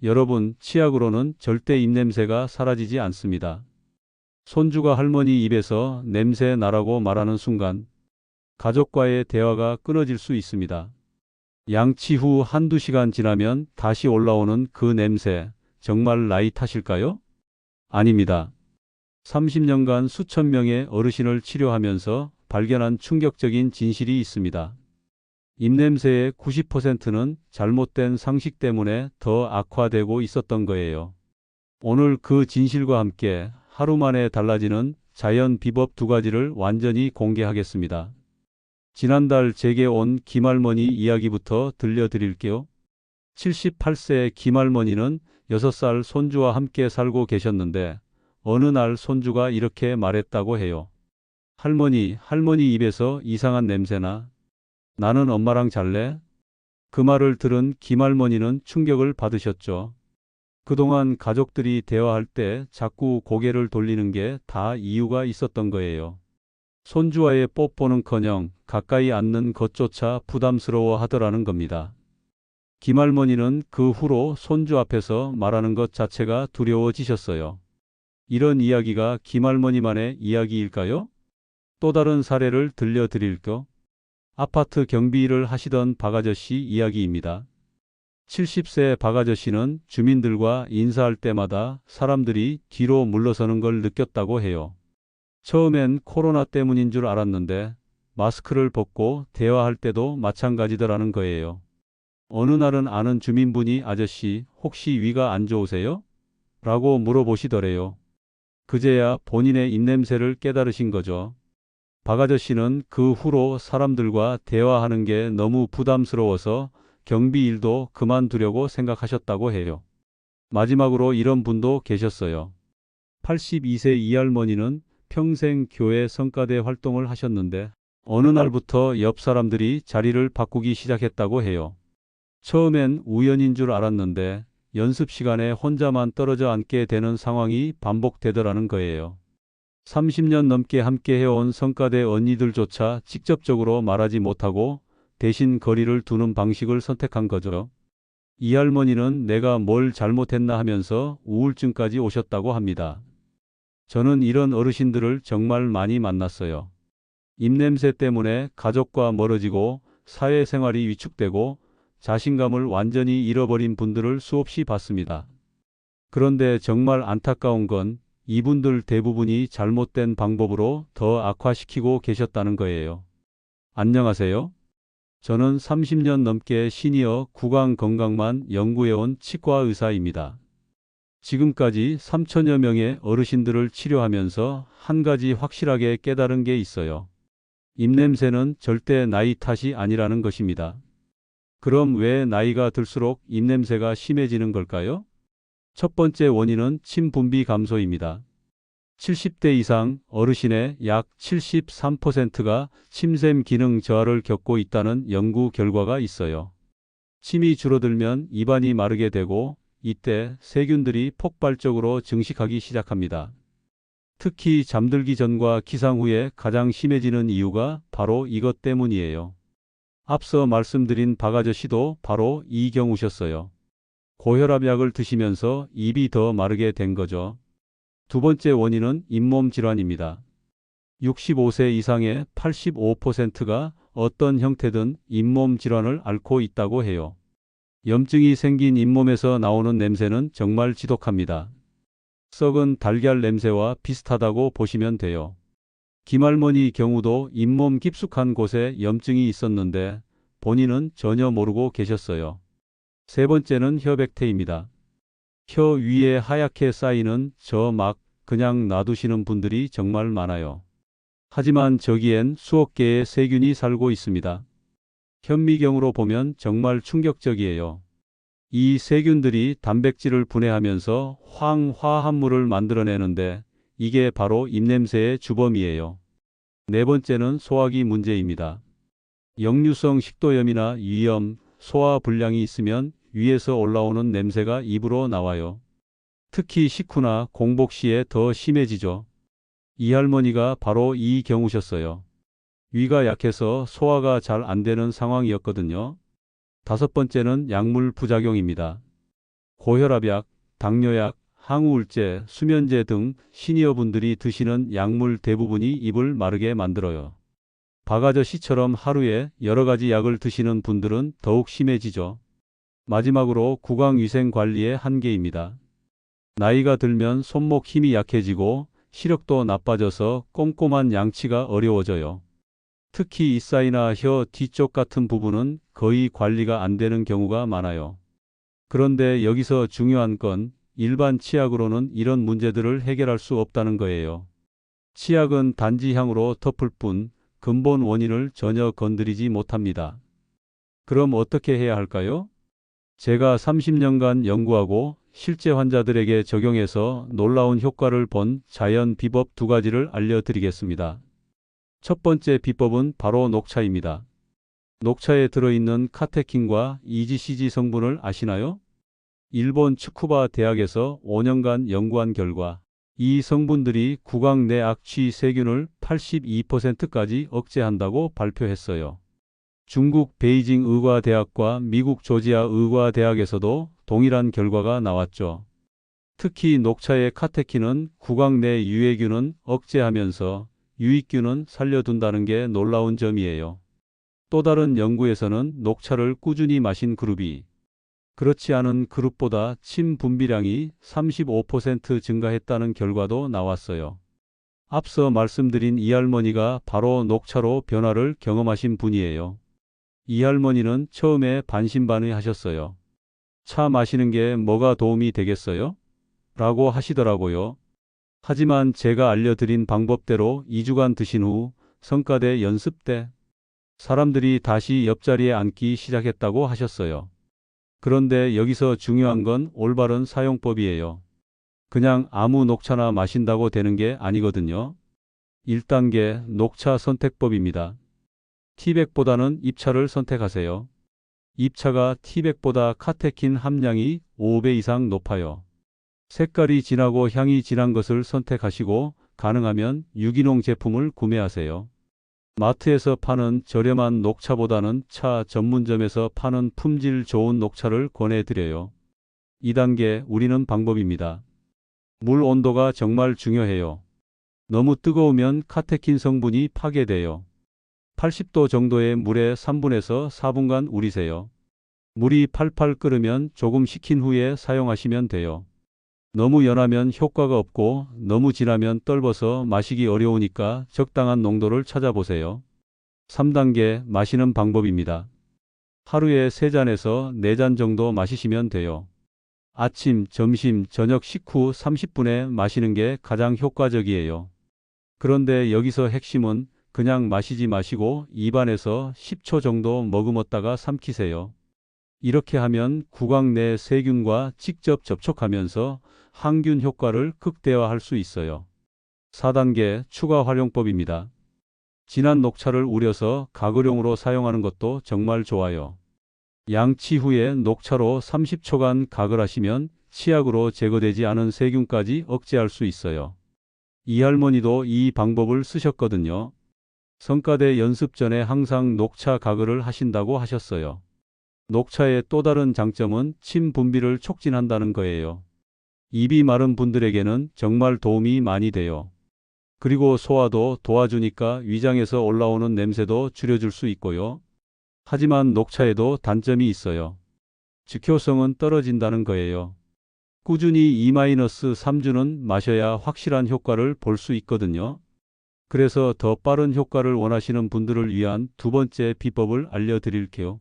여러분, 치약으로는 절대 입냄새가 사라지지 않습니다. 손주가 할머니 입에서 냄새 나라고 말하는 순간 가족과의 대화가 끊어질 수 있습니다. 양치 후 한두 시간 지나면 다시 올라오는 그 냄새, 정말 나이 탓일까요? 아닙니다. 30년간 수천 명의 어르신을 치료하면서 발견한 충격적인 진실이 있습니다. 입냄새의 90%는 잘못된 상식 때문에 더 악화되고 있었던 거예요. 오늘 그 진실과 함께 하루 만에 달라지는 자연 비법 2가지를 완전히 공개하겠습니다. 지난달 제게 온 김할머니 이야기부터 들려드릴게요. 78세 김할머니는 6살 손주와 함께 살고 계셨는데 어느 날 손주가 이렇게 말했다고 해요. 할머니 입에서 이상한 냄새나. 나는 엄마랑 잘래? 그 말을 들은 김할머니는 충격을 받으셨죠. 그동안 가족들이 대화할 때 자꾸 고개를 돌리는 게 다 이유가 있었던 거예요. 손주와의 뽀뽀는커녕 가까이 앉는 것조차 부담스러워 하더라는 겁니다. 김할머니는 그 후로 손주 앞에서 말하는 것 자체가 두려워지셨어요. 이런 이야기가 김할머니만의 이야기일까요? 또 다른 사례를 들려드릴게요. 아파트 경비 일을 하시던 박아저씨 이야기입니다. 70세 박아저씨는 주민들과 인사할 때마다 사람들이 뒤로 물러서는 걸 느꼈다고 해요. 처음엔 코로나 때문인 줄 알았는데 마스크를 벗고 대화할 때도 마찬가지더라는 거예요. 어느 날은 아는 주민분이 아저씨 혹시 위가 안 좋으세요? 라고 물어보시더래요. 그제야 본인의 입냄새를 깨달으신 거죠. 박 아저씨는 그 후로 사람들과 대화하는 게 너무 부담스러워서 경비 일도 그만두려고 생각하셨다고 해요. 마지막으로 이런 분도 계셨어요. 82세 이할머니는 평생 교회 성가대 활동을 하셨는데 어느 날부터 옆 사람들이 자리를 바꾸기 시작했다고 해요. 처음엔 우연인 줄 알았는데 연습 시간에 혼자만 떨어져 앉게 되는 상황이 반복되더라는 거예요. 30년 넘게 함께 해온 성가대 언니들조차 직접적으로 말하지 못하고 대신 거리를 두는 방식을 선택한 거죠. 이 할머니는 내가 뭘 잘못했나 하면서 우울증까지 오셨다고 합니다. 저는 이런 어르신들을 정말 많이 만났어요. 입냄새 때문에 가족과 멀어지고 사회생활이 위축되고 자신감을 완전히 잃어버린 분들을 수없이 봤습니다. 그런데 정말 안타까운 건 이분들 대부분이 잘못된 방법으로 더 악화시키고 계셨다는 거예요. 안녕하세요. 저는 30년 넘게 시니어 구강 건강만 연구해온 치과 의사입니다. 지금까지 3천여 명의 어르신들을 치료하면서 한 가지 확실하게 깨달은 게 있어요. 입냄새는 절대 나이 탓이 아니라는 것입니다. 그럼 왜 나이가 들수록 입냄새가 심해지는 걸까요? 첫 번째 원인은 침 분비 감소입니다. 70대 이상 어르신의 약 73%가 침샘 기능 저하를 겪고 있다는 연구 결과가 있어요. 침이 줄어들면 입안이 마르게 되고 이때 세균들이 폭발적으로 증식하기 시작합니다. 특히 잠들기 전과 기상 후에 가장 심해지는 이유가 바로 이것 때문이에요. 앞서 말씀드린 박 아저씨도 바로 이 경우셨어요. 고혈압 약을 드시면서 입이 더 마르게 된 거죠. 두 번째 원인은 잇몸 질환입니다. 65세 이상의 85%가 어떤 형태든 잇몸 질환을 앓고 있다고 해요. 염증이 생긴 잇몸에서 나오는 냄새는 정말 지독합니다. 썩은 달걀 냄새와 비슷하다고 보시면 돼요. 김할머니 경우도 잇몸 깊숙한 곳에 염증이 있었는데 본인은 전혀 모르고 계셨어요. 세 번째는 혀백태입니다. 혀 위에 하얗게 쌓이는 저 막 그냥 놔두시는 분들이 정말 많아요. 하지만 저기엔 수억 개의 세균이 살고 있습니다. 현미경으로 보면 정말 충격적이에요. 이 세균들이 단백질을 분해하면서 황화합물을 만들어내는데 이게 바로 입냄새의 주범이에요. 네 번째는 소화기 문제입니다. 역류성 식도염이나 위염, 소화불량이 있으면 위에서 올라오는 냄새가 입으로 나와요. 특히 식후나 공복 시에 더 심해지죠. 이 할머니가 바로 이 경우셨어요. 위가 약해서 소화가 잘 안 되는 상황이었거든요. 다섯 번째는 약물 부작용입니다. 고혈압약, 당뇨약, 항우울제, 수면제 등 시니어분들이 드시는 약물 대부분이 입을 마르게 만들어요. 박아저씨처럼 하루에 여러 가지 약을 드시는 분들은 더욱 심해지죠. 마지막으로 구강위생 관리의 한계입니다. 나이가 들면 손목 힘이 약해지고 시력도 나빠져서 꼼꼼한 양치가 어려워져요. 특히 이사이나 혀 뒤쪽 같은 부분은 거의 관리가 안 되는 경우가 많아요. 그런데 여기서 중요한 건 일반 치약으로는 이런 문제들을 해결할 수 없다는 거예요. 치약은 단지 향으로 덮을 뿐 근본 원인을 전혀 건드리지 못합니다. 그럼 어떻게 해야 할까요? 제가 30년간 연구하고 실제 환자들에게 적용해서 놀라운 효과를 본 자연 비법 2가지를 알려드리겠습니다. 첫 번째 비법은 바로 녹차입니다. 녹차에 들어있는 카테킨과 EGCG 성분을 아시나요? 일본 츠쿠바 대학에서 5년간 연구한 결과 이 성분들이 구강 내 악취 세균을 82%까지 억제한다고 발표했어요. 중국 베이징 의과대학과 미국 조지아 의과대학에서도 동일한 결과가 나왔죠. 특히 녹차의 카테킨은 구강 내 유해균은 억제하면서 유익균은 살려둔다는 게 놀라운 점이에요. 또 다른 연구에서는 녹차를 꾸준히 마신 그룹이 그렇지 않은 그룹보다 침 분비량이 35% 증가했다는 결과도 나왔어요. 앞서 말씀드린 이 할머니가 바로 녹차로 변화를 경험하신 분이에요. 이 할머니는 처음에 반신반의하셨어요. 차 마시는 게 뭐가 도움이 되겠어요? 라고 하시더라고요. 하지만 제가 알려드린 방법대로 2주간 드신 후 성과대 연습 때 사람들이 다시 옆자리에 앉기 시작했다고 하셨어요. 그런데 여기서 중요한 건 올바른 사용법이에요. 그냥 아무 녹차나 마신다고 되는 게 아니거든요. 1단계 녹차 선택법입니다. 티백보다는 잎차를 선택하세요. 잎차가 티백보다 카테킨 함량이 5배 이상 높아요. 색깔이 진하고 향이 진한 것을 선택하시고 가능하면 유기농 제품을 구매하세요. 마트에서 파는 저렴한 녹차보다는 차 전문점에서 파는 품질 좋은 녹차를 권해드려요. 2단계 우리는 방법입니다. 물 온도가 정말 중요해요. 너무 뜨거우면 카테킨 성분이 파괴돼요. 80도 정도의 물에 3분에서 4분간 우리세요. 물이 팔팔 끓으면 조금 식힌 후에 사용하시면 돼요. 너무 연하면 효과가 없고 너무 진하면 떫어서 마시기 어려우니까 적당한 농도를 찾아보세요. 3단계 마시는 방법입니다. 하루에 3잔에서 4잔 정도 마시시면 돼요. 아침, 점심, 저녁 식후 30분에 마시는 게 가장 효과적이에요. 그런데 여기서 핵심은 그냥 마시지 마시고 입안에서 10초 정도 머금었다가 삼키세요. 이렇게 하면 구강 내 세균과 직접 접촉하면서 항균 효과를 극대화할 수 있어요. 4단계 추가 활용법입니다. 진한 녹차를 우려서 가글용으로 사용하는 것도 정말 좋아요. 양치 후에 녹차로 30초간 가글하시면 치약으로 제거되지 않은 세균까지 억제할 수 있어요. 이 할머니도 이 방법을 쓰셨거든요. 성과대 연습 전에 항상 녹차 가글을 하신다고 하셨어요. 녹차의 또 다른 장점은 침 분비를 촉진한다는 거예요. 입이 마른 분들에게는 정말 도움이 많이 돼요. 그리고 소화도 도와주니까 위장에서 올라오는 냄새도 줄여줄 수 있고요. 하지만 녹차에도 단점이 있어요. 즉효성은 떨어진다는 거예요. 꾸준히 2-3주는 마셔야 확실한 효과를 볼 수 있거든요. 그래서 더 빠른 효과를 원하시는 분들을 위한 2번째 비법을 알려드릴게요.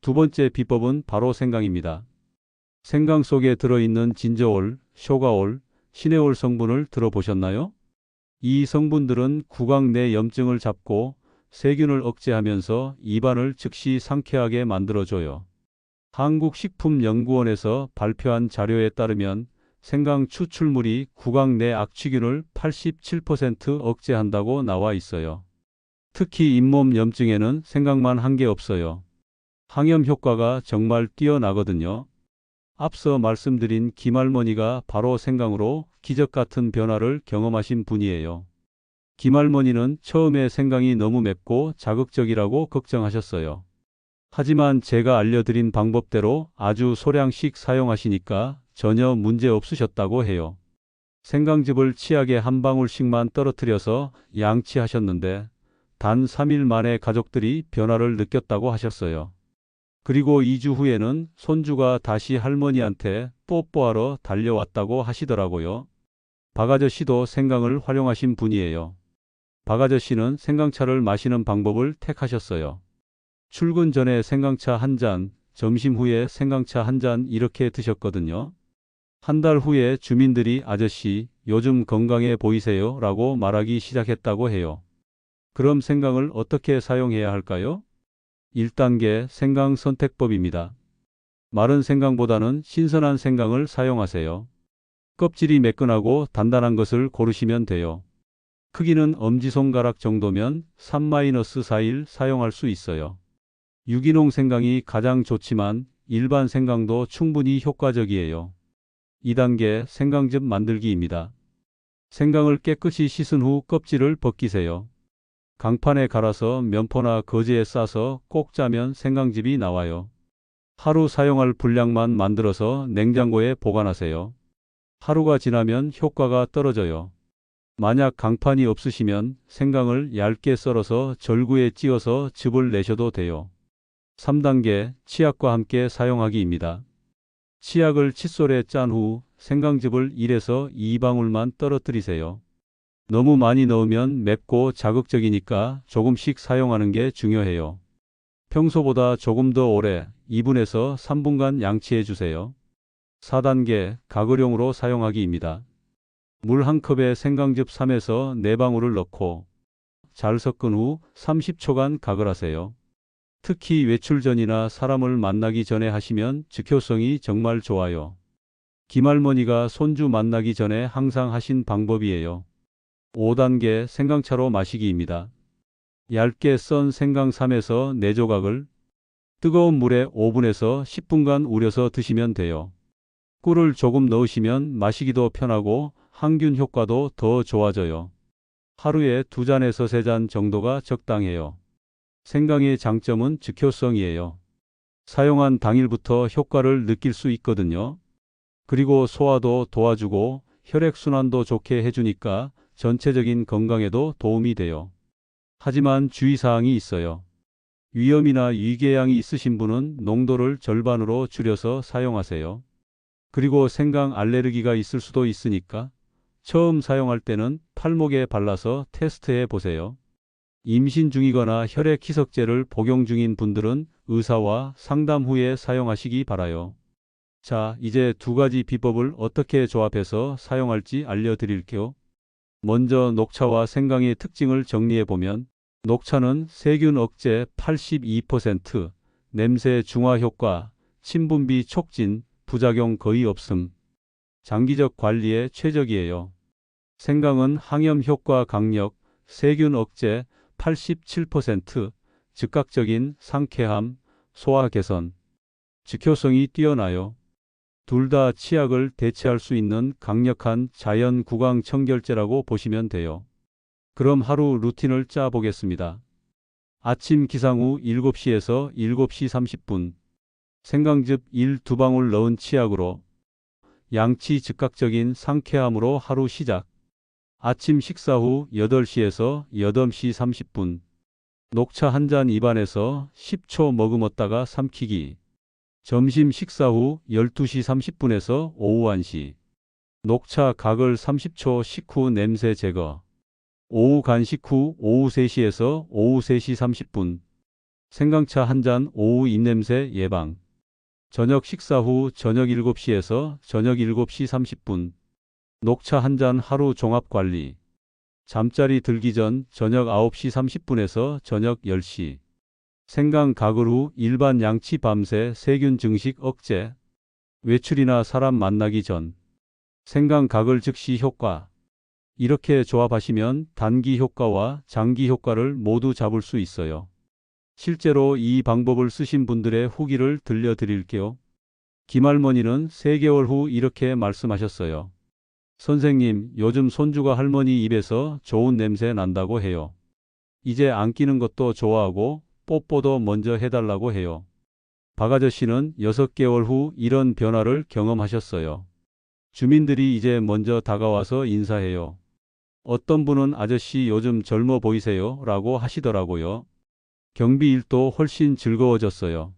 2번째 비법은 바로 생강입니다. 생강 속에 들어있는 진저올, 쇼가올, 시네올 성분을 들어보셨나요? 이 성분들은 구강 내 염증을 잡고 세균을 억제하면서 입안을 즉시 상쾌하게 만들어줘요. 한국식품연구원에서 발표한 자료에 따르면 생강 추출물이 구강 내 악취균을 87% 억제한다고 나와 있어요. 특히 잇몸 염증에는 생강만 한 게 없어요. 항염 효과가 정말 뛰어나거든요. 앞서 말씀드린 김할머니가 바로 생강으로 기적 같은 변화를 경험하신 분이에요. 김할머니는 처음에 생강이 너무 맵고 자극적이라고 걱정하셨어요. 하지만 제가 알려드린 방법대로 아주 소량씩 사용하시니까 전혀 문제 없으셨다고 해요. 생강즙을 치약에 한 방울씩만 떨어뜨려서 양치하셨는데 단 3일 만에 가족들이 변화를 느꼈다고 하셨어요. 그리고 2주 후에는 손주가 다시 할머니한테 뽀뽀하러 달려왔다고 하시더라고요. 박 아저씨도 생강을 활용하신 분이에요. 박 아저씨는 생강차를 마시는 방법을 택하셨어요. 출근 전에 생강차 한 잔, 점심 후에 생강차 한 잔 이렇게 드셨거든요. 한 달 후에 주민들이 아저씨, 요즘 건강해 보이세요? 라고 말하기 시작했다고 해요. 그럼 생강을 어떻게 사용해야 할까요? 1단계 생강 선택법입니다. 마른 생강보다는 신선한 생강을 사용하세요. 껍질이 매끈하고 단단한 것을 고르시면 돼요. 크기는 엄지손가락 정도면 3-4일 사용할 수 있어요. 유기농 생강이 가장 좋지만 일반 생강도 충분히 효과적이에요. 2단계 생강즙 만들기입니다. 생강을 깨끗이 씻은 후 껍질을 벗기세요. 강판에 갈아서 면포나 거즈에 싸서 꼭 짜면 생강즙이 나와요. 하루 사용할 분량만 만들어서 냉장고에 보관하세요. 하루가 지나면 효과가 떨어져요. 만약 강판이 없으시면 생강을 얇게 썰어서 절구에 찧어서 즙을 내셔도 돼요. 3단계 치약과 함께 사용하기입니다. 치약을 칫솔에 짠 후 생강즙을 1에서 2방울만 떨어뜨리세요. 너무 많이 넣으면 맵고 자극적이니까 조금씩 사용하는 게 중요해요. 평소보다 조금 더 오래 2분에서 3분간 양치해 주세요. 4단계 가글용으로 사용하기입니다. 물 한 컵에 생강즙 3에서 4방울을 넣고 잘 섞은 후 30초간 가글하세요. 특히 외출 전이나 사람을 만나기 전에 하시면 즉효성이 정말 좋아요. 김할머니가 손주 만나기 전에 항상 하신 방법이에요. 5단계 생강차로 마시기입니다. 얇게 썬 생강 3에서 4조각을 뜨거운 물에 5분에서 10분간 우려서 드시면 돼요. 꿀을 조금 넣으시면 마시기도 편하고 항균 효과도 더 좋아져요. 하루에 2잔에서 3잔 정도가 적당해요. 생강의 장점은 즉효성이에요. 사용한 당일부터 효과를 느낄 수 있거든요. 그리고 소화도 도와주고 혈액순환도 좋게 해주니까 전체적인 건강에도 도움이 돼요. 하지만 주의사항이 있어요. 위염이나 위궤양이 있으신 분은 농도를 절반으로 줄여서 사용하세요. 그리고 생강 알레르기가 있을 수도 있으니까 처음 사용할 때는 팔목에 발라서 테스트해 보세요. 임신 중이거나 혈액 희석제를 복용 중인 분들은 의사와 상담 후에 사용하시기 바라요. 자, 이제 2가지 비법을 어떻게 조합해서 사용할지 알려드릴게요. 먼저 녹차와 생강의 특징을 정리해보면 녹차는 세균 억제 82%, 냄새 중화 효과, 침분비 촉진, 부작용 거의 없음, 장기적 관리에 최적이에요. 생강은 항염 효과 강력, 세균 억제 87%, 즉각적인 상쾌함, 소화 개선, 즉효성이 뛰어나요. 둘 다 치약을 대체할 수 있는 강력한 자연 구강 청결제라고 보시면 돼요. 그럼 하루 루틴을 짜 보겠습니다. 아침 기상 후 7시에서 7시 30분 생강즙 1-2방울 넣은 치약으로 양치 즉각적인 상쾌함으로 하루 시작. 아침 식사 후 8시에서 8시 30분 녹차 한 잔 입안에서 10초 머금었다가 삼키기. 점심 식사 후 12시 30분에서 오후 1시 녹차 가글 30초 식후 냄새 제거. 오후 간식 후 오후 3시에서 오후 3시 30분 생강차 한 잔 오후 입냄새 예방. 저녁 식사 후 저녁 7시에서 저녁 7시 30분 녹차 한 잔 하루 종합 관리. 잠자리 들기 전 저녁 9시 30분에서 저녁 10시 생강 가글 후 일반 양치 밤새 세균 증식 억제. 외출이나 사람 만나기 전 생강 가글 즉시 효과. 이렇게 조합하시면 단기 효과와 장기 효과를 모두 잡을 수 있어요. 실제로 이 방법을 쓰신 분들의 후기를 들려드릴게요. 김할머니는 3개월 후 이렇게 말씀하셨어요. 선생님, 요즘 손주가 할머니 입에서 좋은 냄새 난다고 해요. 이제 안 끼는 것도 좋아하고 뽀뽀도 먼저 해달라고 해요. 박 아저씨는 6개월 후 이런 변화를 경험하셨어요. 주민들이 이제 먼저 다가와서 인사해요. 어떤 분은 아저씨 요즘 젊어 보이세요? 라고 하시더라고요. 경비 일도 훨씬 즐거워졌어요.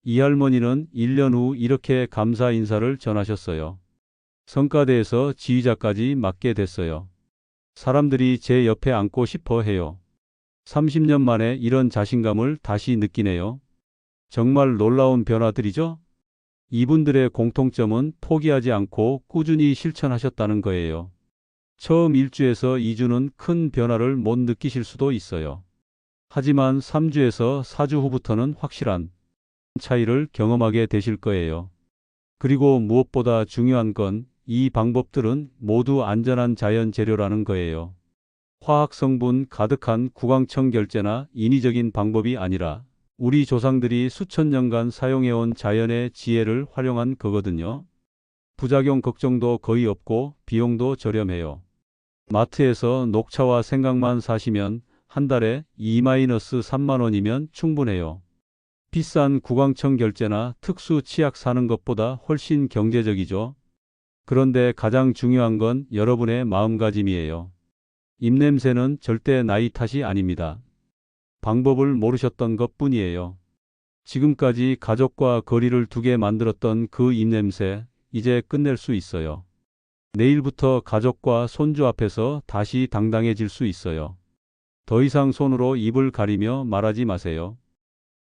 이 할머니는 1년 후 이렇게 감사 인사를 전하셨어요. 성과대에서 지휘자까지 맡게 됐어요. 사람들이 제 옆에 앉고 싶어 해요. 30년 만에 이런 자신감을 다시 느끼네요. 정말 놀라운 변화들이죠? 이분들의 공통점은 포기하지 않고 꾸준히 실천하셨다는 거예요. 처음 1주에서 2주는 큰 변화를 못 느끼실 수도 있어요. 하지만 3주에서 4주 후부터는 확실한 차이를 경험하게 되실 거예요. 그리고 무엇보다 중요한 건 이 방법들은 모두 안전한 자연 재료라는 거예요. 화학 성분 가득한 구강청 결제나 인위적인 방법이 아니라 우리 조상들이 수천 년간 사용해온 자연의 지혜를 활용한 거거든요. 부작용 걱정도 거의 없고 비용도 저렴해요. 마트에서 녹차와 생강만 사시면 한 달에 2-3만 원이면 충분해요. 비싼 구강청 결제나 특수 치약 사는 것보다 훨씬 경제적이죠. 그런데 가장 중요한 건 여러분의 마음가짐이에요. 입냄새는 절대 나이 탓이 아닙니다. 방법을 모르셨던 것뿐이에요. 지금까지 가족과 거리를 두게 만들었던 그 입냄새, 이제 끝낼 수 있어요. 내일부터 가족과 손주 앞에서 다시 당당해질 수 있어요. 더 이상 손으로 입을 가리며 말하지 마세요.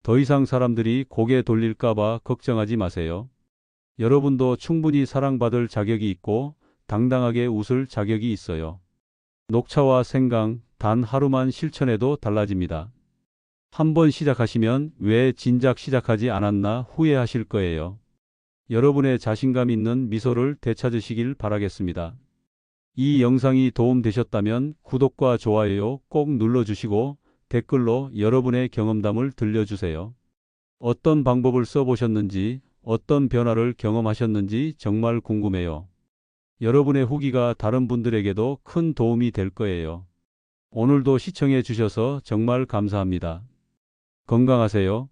더 이상 사람들이 고개 돌릴까봐 걱정하지 마세요. 여러분도 충분히 사랑받을 자격이 있고 당당하게 웃을 자격이 있어요. 녹차와 생강, 단 하루만 실천해도 달라집니다. 한번 시작하시면 왜 진작 시작하지 않았나 후회하실 거예요. 여러분의 자신감 있는 미소를 되찾으시길 바라겠습니다. 이 영상이 도움되셨다면 구독과 좋아요 꼭 눌러주시고 댓글로 여러분의 경험담을 들려주세요. 어떤 방법을 써보셨는지, 어떤 변화를 경험하셨는지 정말 궁금해요. 여러분의 후기가 다른 분들에게도 큰 도움이 될 거예요. 오늘도 시청해 주셔서 정말 감사합니다. 건강하세요.